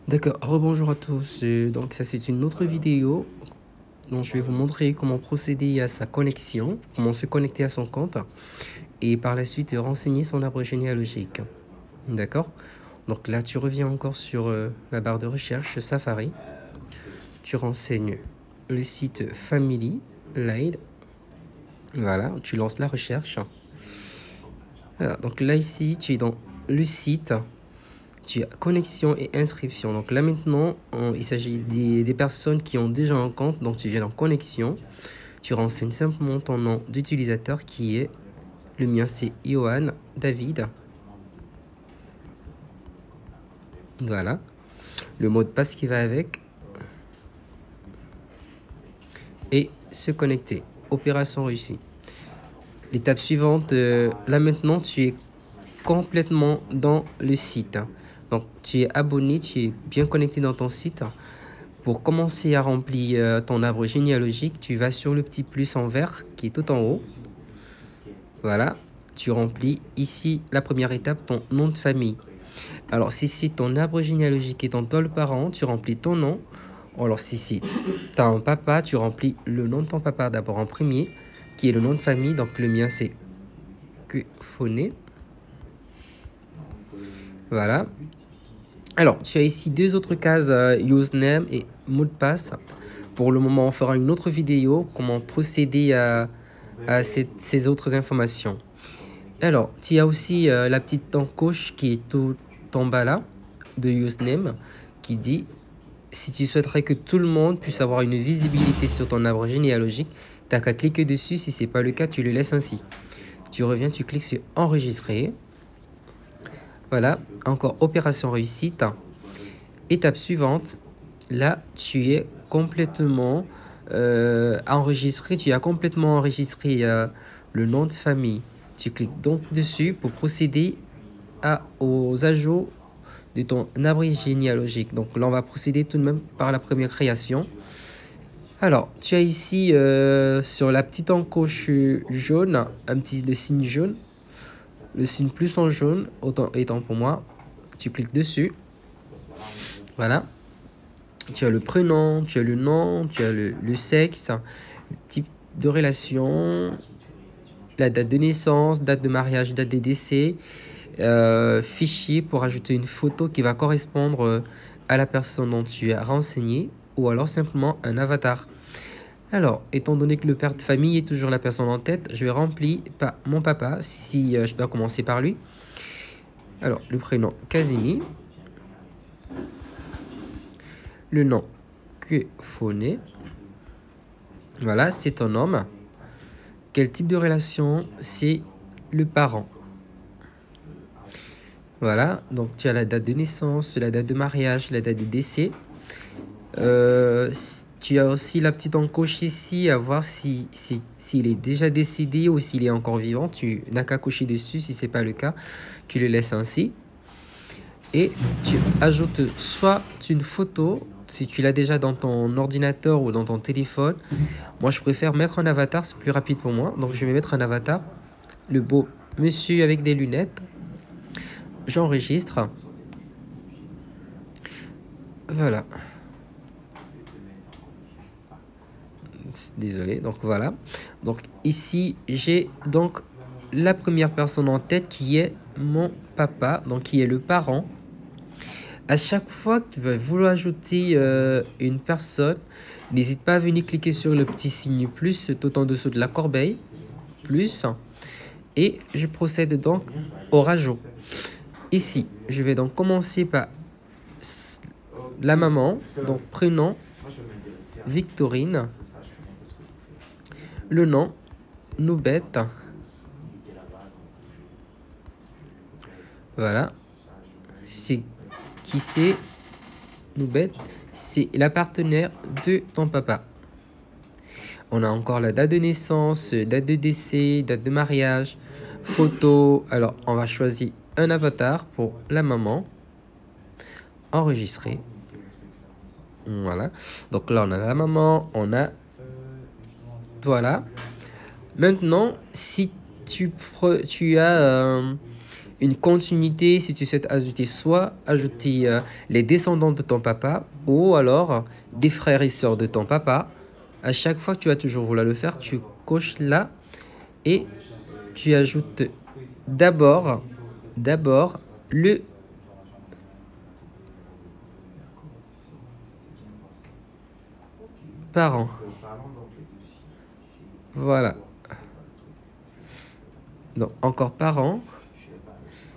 D'accord, rebonjour à tous. Donc ça c'est une autre vidéo dont je vais vous montrer comment procéder à sa connexion, comment se connecter à son compte et par la suite renseigner son arbre généalogique. D'accord? Donc là tu reviens encore sur la barre de recherche Safari. Tu renseignes le site Family Live. Voilà, tu lances la recherche. Voilà, donc là ici tu es dans le site. Tu as connexion et inscription. Donc là maintenant, il s'agit des personnes qui ont déjà un compte. Donc tu viens en connexion. Tu renseignes simplement ton nom d'utilisateur qui est, le mien c'est Johan David. Voilà. Le mot de passe qui va avec. Et se connecter. Opération réussie. L'étape suivante, là maintenant tu es complètement dans le site. Donc tu es abonné, tu es bien connecté dans ton site. Pour commencer à remplir ton arbre généalogique, tu vas sur le petit plus en vert qui est tout en haut. Voilà, tu remplis ici la première étape, ton nom de famille. Alors si c'est ton arbre généalogique étant toi le parent, tu remplis ton nom. Alors si c'est un papa, tu remplis le nom de ton papa d'abord en premier, qui est le nom de famille. Donc le mien c'est Phoné. Voilà. Alors, tu as ici deux autres cases, username et mot de passe. Pour le moment, on fera une autre vidéo, comment procéder à ces autres informations. Alors, tu as aussi la petite encoche qui est tout en bas là, de username, qui dit, si tu souhaiterais que tout le monde puisse avoir une visibilité sur ton arbre généalogique, tu n'as qu'à cliquer dessus. Si ce n'est pas le cas, tu le laisses ainsi. Tu reviens, tu cliques sur enregistrer. Voilà, encore opération réussite. Étape suivante, là tu es complètement enregistré, tu as complètement enregistré le nom de famille. Tu cliques donc dessus pour procéder aux ajouts de ton arbre généalogique. Donc là on va procéder tout de même par la première création. Alors tu as ici sur la petite encoche jaune, le signe jaune, le signe plus en jaune, autant étant pour moi, tu cliques dessus. Voilà. Tu as le prénom, tu as le nom, tu as le sexe, le type de relation, la date de naissance, date de mariage, date de décès, fichier pour ajouter une photo qui va correspondre à la personne dont tu as renseigné ou alors simplement un avatar. Alors, étant donné que le père de famille est toujours la personne en tête, je vais remplir mon papa si je dois commencer par lui. Alors, le prénom Casimir. Le nom Phoné. Voilà, c'est un homme. Quel type de relation? C'est le parent. Voilà, donc tu as la date de naissance, la date de mariage, la date de décès. Tu as aussi la petite encoche ici à voir s'il est déjà décédé ou s'il est encore vivant. Tu n'as qu'à cocher dessus. Si ce n'est pas le cas, tu le laisses ainsi. Et tu ajoutes soit une photo, si tu l'as déjà dans ton ordinateur ou dans ton téléphone. Moi, je préfère mettre un avatar, c'est plus rapide pour moi. Donc, je vais mettre un avatar. Le beau monsieur avec des lunettes. J'enregistre. Voilà. Désolé, donc voilà. Donc, ici, j'ai donc la première personne en tête qui est mon papa, donc qui est le parent. À chaque fois que tu vas vouloir ajouter une personne, n'hésite pas à venir cliquer sur le petit signe plus tout en dessous de la corbeille, plus, et je procède donc au rajout. Ici, je vais donc commencer par la maman, donc prénom Victorine, le nom Noubette, voilà, c'est qui c'est Noubette, c'est la partenaire de ton papa. On a encore la date de naissance, date de décès, date de mariage, photo. Alors, on va choisir un avatar pour la maman. Enregistrer. Voilà. Donc là, on a la maman, on a... Voilà. Maintenant, si tu as une continuité si tu souhaites ajouter les descendants de ton papa ou alors des frères et sœurs de ton papa. À chaque fois que tu vas toujours vouloir le faire, tu coches là et tu ajoutes d'abord le parent. Voilà. Donc, encore parent.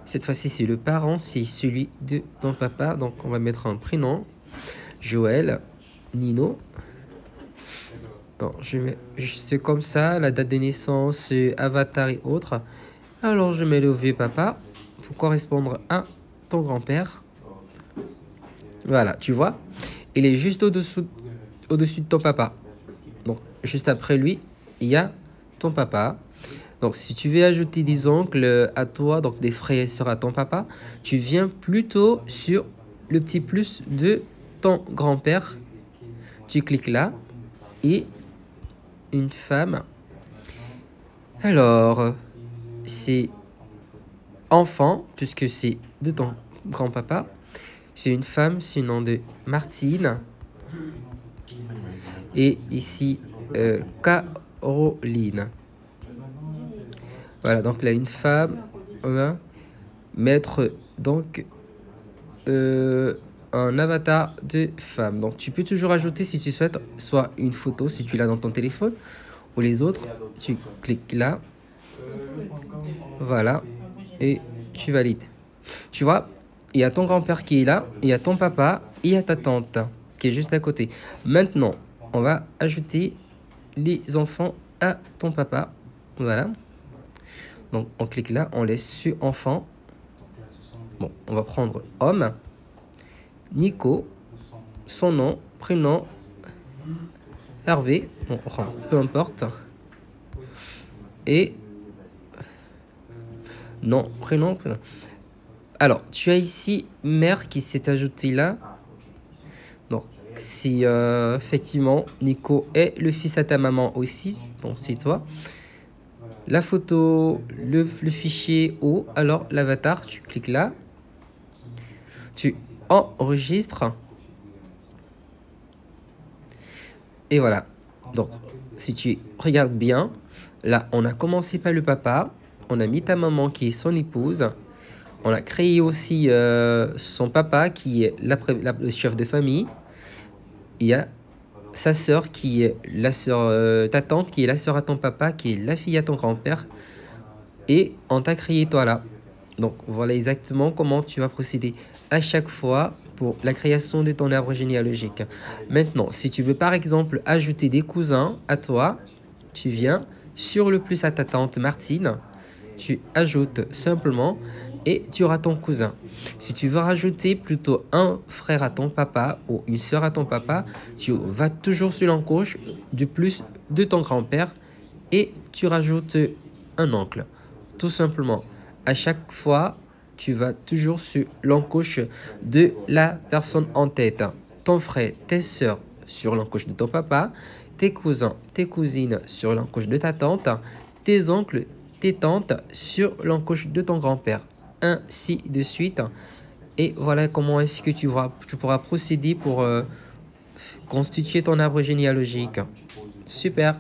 Cette fois-ci, c'est le parent, c'est celui de ton papa. Donc, on va mettre un prénom. Joël, Nino. Bon, je mets juste comme ça, la date de naissance, avatar et autres. Alors, je mets le vieux papa pour correspondre à ton grand-père. Voilà, tu vois. Il est juste au-dessus de ton papa. Donc, juste après lui, il y a ton papa. Donc, si tu veux ajouter des oncles à toi, donc des frères et sœurs à ton papa, tu viens plutôt sur le petit plus de ton grand-père. Tu cliques là et une femme. Alors, c'est enfant, puisque c'est de ton grand-papa. C'est une femme, c'est le nom de Martine. Et ici, Caroline. Voilà, donc là, une femme, on va mettre donc un avatar de femme. Donc, tu peux toujours ajouter, si tu souhaites, soit une photo, si tu l'as dans ton téléphone, ou les autres. Tu cliques là. Voilà. Et tu valides. Tu vois, il y a ton grand-père qui est là, il y a ton papa, et il y a ta tante qui est juste à côté. Maintenant, on va ajouter les enfants à ton papa. Voilà. Donc, on clique là, on laisse sur enfant. Bon, on va prendre homme. Nico, son nom, prénom, Hervé, on prend, peu importe. Et non, prénom. Alors, tu as ici mère qui s'est ajoutée là. Donc, si effectivement Nico est le fils à ta maman aussi, bon, c'est toi. La photo, le fichier ou alors l'avatar, tu cliques là. Tu enregistres. Et voilà. Donc, si tu regardes bien, là, on a commencé par le papa. On a mis ta maman qui est son épouse. On a créé aussi son papa qui est le chef de famille. Il y a sa sœur qui est la sœur, ta tante qui est la sœur à ton papa, qui est la fille à ton grand-père. Et on t'a créé toi là. Donc voilà exactement comment tu vas procéder à chaque fois pour la création de ton arbre généalogique. Maintenant, si tu veux par exemple ajouter des cousins à toi, tu viens sur le plus à ta tante Martine, tu ajoutes simplement et tu auras ton cousin. Si tu veux rajouter plutôt un frère à ton papa ou une sœur à ton papa, tu vas toujours sur l'encoche du plus de ton grand-père et tu rajoutes un oncle. Tout simplement, à chaque fois, tu vas toujours sur l'encoche de la personne en tête. Ton frère, tes sœurs sur l'encoche de ton papa, tes cousins, tes cousines sur l'encoche de ta tante, tes oncles, tes tantes sur l'encoche de ton grand-père. Ainsi de suite. Et voilà comment est-ce que tu pourras procéder pour constituer ton arbre généalogique. Super.